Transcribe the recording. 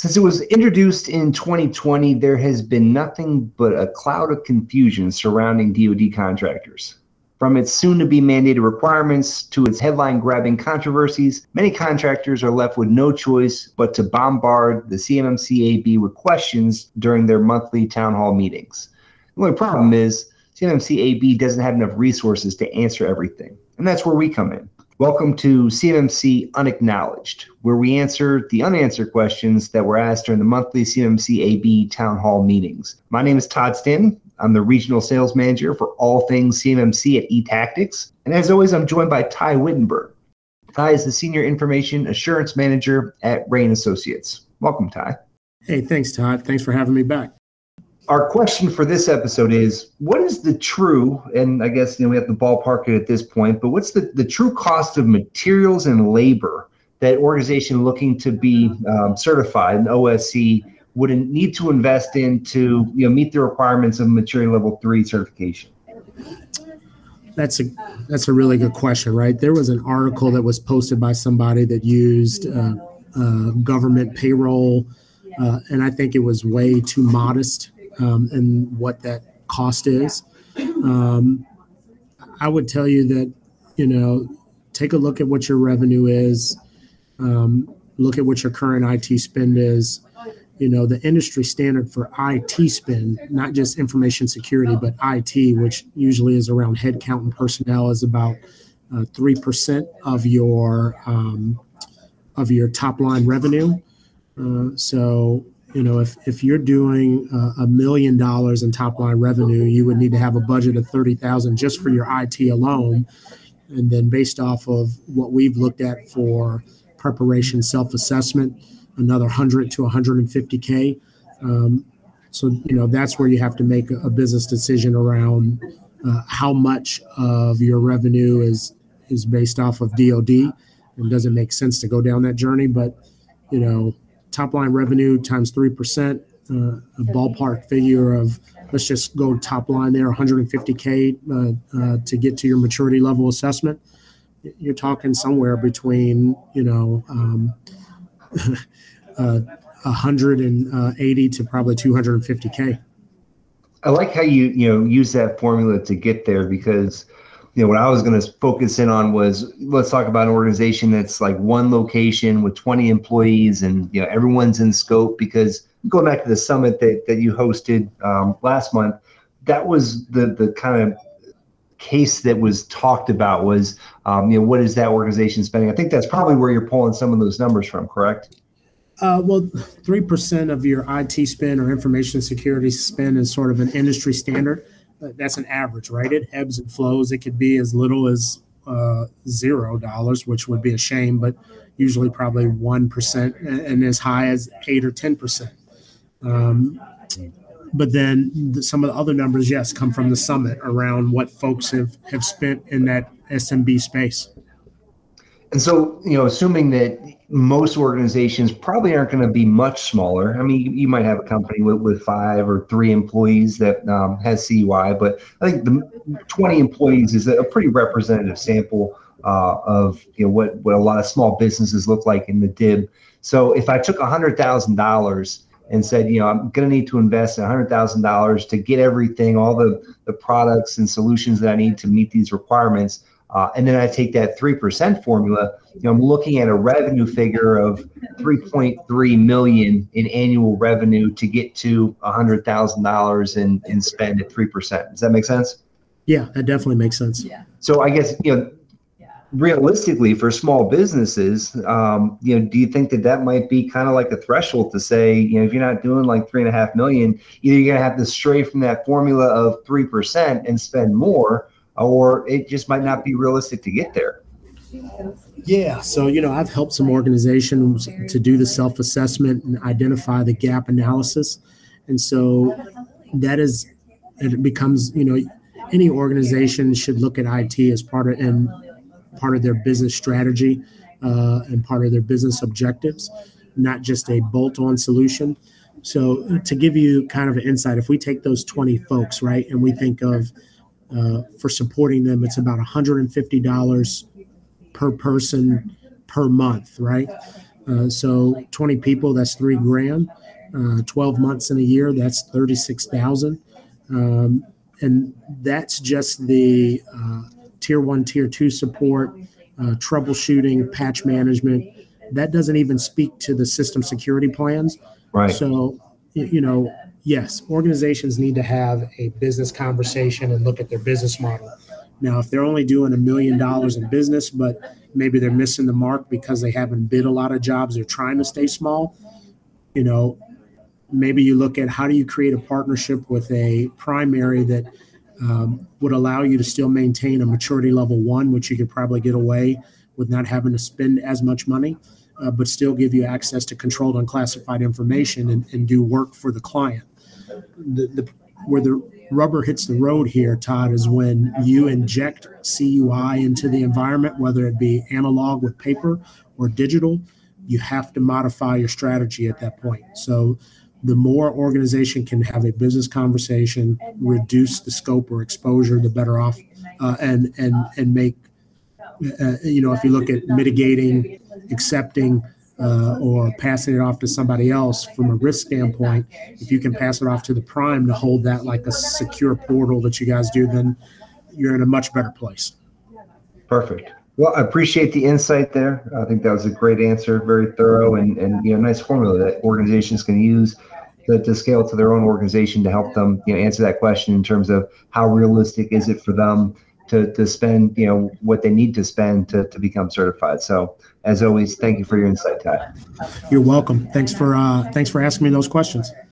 Since it was introduced in 2020, there has been nothing but a cloud of confusion surrounding DoD contractors. From its soon-to-be mandated requirements to its headline-grabbing controversies, many contractors are left with no choice but to bombard the CMMC-AB with questions during their monthly town hall meetings. The only problem is CMMC-AB doesn't have enough resources to answer everything, and that's where we come in. Welcome to CMMC Unacknowledged, where we answer the unanswered questions that were asked during the monthly CMMC-AB town hall meetings. My name is Todd Stanton. I'm the Regional Sales Manager for all things CMMC at Etactics. And as always, I'm joined by Ty Wittenberg. Ty is the Senior Information Assurance Manager at Rain Associates. Welcome, Ty. Hey, thanks, Todd. Thanks for having me back. Our question for this episode is, what is the true, and I guess we have to ballpark it at this point, but what's the true cost of materials and labor that organization looking to be certified in OSC would need to invest in to meet the requirements of Maturity Level 3 certification? That's a really good question, right? There was an article that was posted by somebody that used government payroll, and I think it was way too modest in what that cost is. I would tell you that, take a look at what your revenue is, look at what your current IT spend is. The industry standard for IT spend, not just information security, but IT, which usually is around headcount and personnel, is about 3% of your top line revenue. So, if you're doing $1 million in top line revenue, you would need to have a budget of $30,000 just for your IT alone. And then based off of what we've looked at for preparation, self-assessment, another 100 to 150K. So, that's where you have to make a business decision around how much of your revenue is based off of DoD. It doesn't make sense to go down that journey, but, top line revenue times 3%, a ballpark figure of, let's just go top line there, 150K to get to your maturity level assessment. You're talking somewhere between, 180 to probably 250K. I like how you use that formula to get there, because what I was going to focus in on was, let's talk about an organization that's like one location with 20 employees and everyone's in scope. Because going back to the summit that you hosted last month, that was the kind of case that was talked about was what is that organization spending? I think that's probably where you're pulling some of those numbers from, correct? Well, 3% of your IT spend or information security spend is sort of an industry standard. That's an average, right? It ebbs and flows. It could be as little as $0, which would be a shame, but usually probably 1%, and as high as 8 or 10%. But then some of the other numbers, yes, come from the summit around what folks have spent in that SMB space. And so, assuming that most organizations probably aren't going to be much smaller. I mean, you might have a company with 5 or 3 employees that has CUI, but I think the 20 employees is a pretty representative sample of what a lot of small businesses look like in the DIB. So if I took $100,000 and said, I'm going to need to invest $100,000 to get everything, all the products and solutions that I need to meet these requirements, and then I take that 3% formula, I'm looking at a revenue figure of $3.3 million in annual revenue to get to $100,000 in spend at 3%. Does that make sense? Yeah, that definitely makes sense. Yeah. So I guess, realistically for small businesses, do you think that might be kind of like a threshold to say, if you're not doing like $3.5 million, either you're going to have to stray from that formula of 3% and spend more, or it just might not be realistic to get there. Yeah. So, I've helped some organizations to do the self-assessment and identify the gap analysis. And so it becomes, any organization should look at IT as part of their business strategy and part of their business objectives, not just a bolt-on solution. So to give you kind of an insight, if we take those 20 folks, right, and we think of for supporting them, it's about $150 per person per month, right? So 20 people, that's $3,000. 12 months in a year, that's 36,000. And that's just the tier 1, tier 2 support, troubleshooting, patch management. That doesn't even speak to the system security plans. Right. So, yes, organizations need to have a business conversation and look at their business model. Now, if they're only doing $1 million in business, but maybe they're missing the mark because they haven't bid a lot of jobs, they're trying to stay small, maybe you look at how do you create a partnership with a primary that would allow you to still maintain a maturity level 1, which you could probably get away with not having to spend as much money, but still give you access to controlled unclassified information and do work for the client. Where the rubber hits the road here, Todd, is when you inject CUI into the environment, whether it be analog with paper or digital, you have to modify your strategy at that point. So the more organization can have a business conversation, reduce the scope or exposure, the better off, and make, if you look at mitigating, accepting, or passing it off to somebody else from a risk standpoint, if you can pass it off to the prime to hold that like a secure portal that you guys do, then you're in a much better place. Perfect. Well, I appreciate the insight there. I think that was a great answer, very thorough, and nice formula that organizations can use to scale to their own organization to help them answer that question in terms of how realistic is it for them to spend what they need to spend to become certified. So as always, thank you for your insight, Todd. You're welcome. Thanks for asking me those questions.